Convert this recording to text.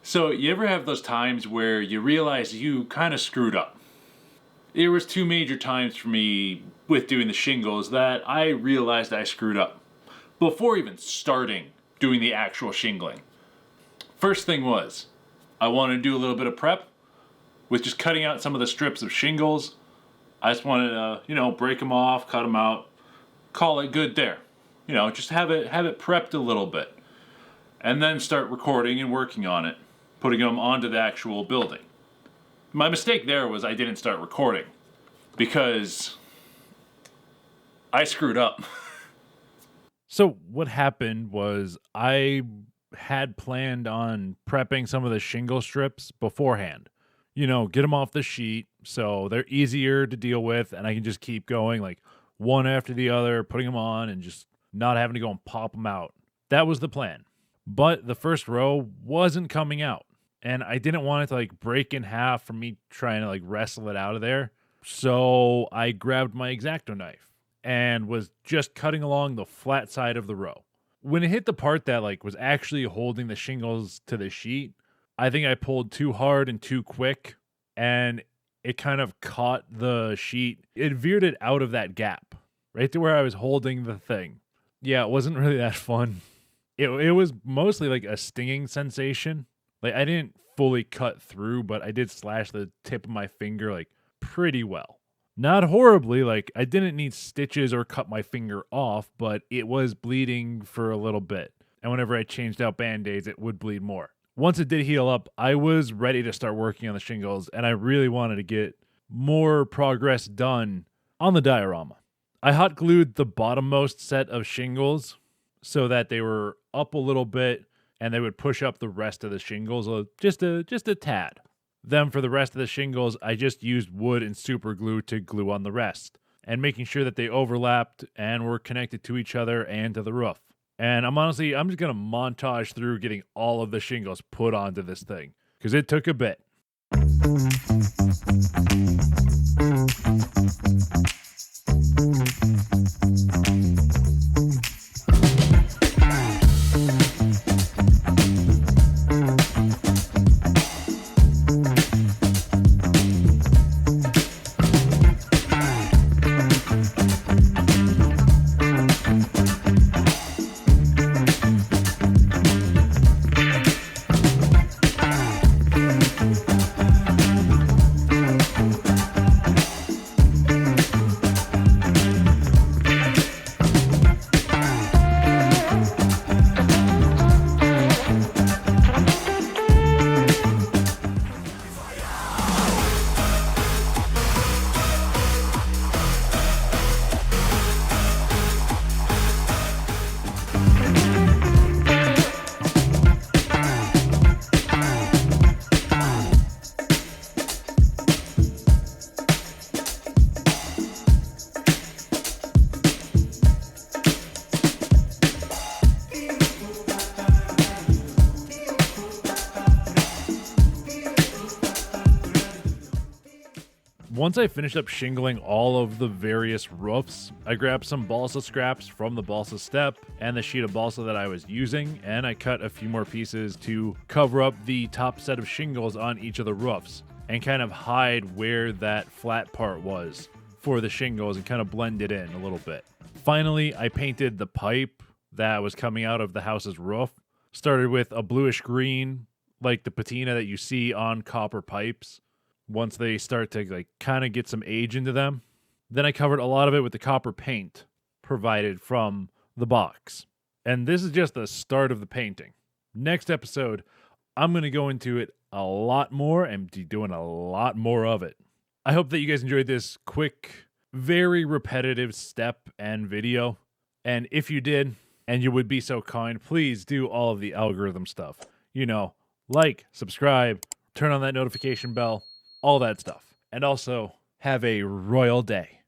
So, you ever have those times where you realize you kind of screwed up? There was two major times for me with doing the shingles that I realized I screwed up before even starting doing the actual shingling. First thing was, I wanted to do a little bit of prep with just cutting out some of the strips of shingles. I just wanted to, break them off, cut them out, call it good there. Just have it prepped a little bit. And then start recording and working on it, putting them onto the actual building. My mistake there was I didn't start recording because I screwed up. So what happened was I had planned on prepping some of the shingle strips beforehand. Get them off the sheet so they're easier to deal with and I can just keep going like one after the other, putting them on and just not having to go and pop them out. That was the plan. But the first row wasn't coming out. And I didn't want it to like break in half from me trying to like wrestle it out of there. So I grabbed my X-Acto knife and was just cutting along the flat side of the row. When it hit the part that like was actually holding the shingles to the sheet, I think I pulled too hard and too quick and it kind of caught the sheet. It veered it out of that gap right to where I was holding the thing. Yeah, it wasn't really that fun. It was mostly like a stinging sensation. Like I didn't fully cut through, but I did slash the tip of my finger like pretty well. Not horribly, like I didn't need stitches or cut my finger off, but it was bleeding for a little bit. And whenever I changed out band-aids, it would bleed more. Once it did heal up, I was ready to start working on the shingles, and I really wanted to get more progress done on the diorama. I hot glued the bottommost set of shingles so that they were up a little bit and they would push up the rest of the shingles just a tad. Then for the rest of the shingles, I just used wood and super glue to glue on the rest and making sure that they overlapped and were connected to each other and to the roof. And I'm just going to montage through getting all of the shingles put onto this thing because it took a bit. Once I finished up shingling all of the various roofs, I grabbed some balsa scraps from the balsa step and the sheet of balsa that I was using, and I cut a few more pieces to cover up the top set of shingles on each of the roofs and kind of hide where that flat part was for the shingles and kind of blend it in a little bit. Finally, I painted the pipe that was coming out of the house's roof. Started with a bluish green, like the patina that you see on copper pipes once they start to like kind of get some age into them. Then I covered a lot of it with the copper paint provided from the box. And this is just the start of the painting. Next episode, I'm going to go into it a lot more and be doing a lot more of it. I hope that you guys enjoyed this quick, very repetitive step and video. And if you did, and you would be so kind, please do all of the algorithm stuff. Like, subscribe, turn on that notification bell, all that stuff. And also, have a royal day.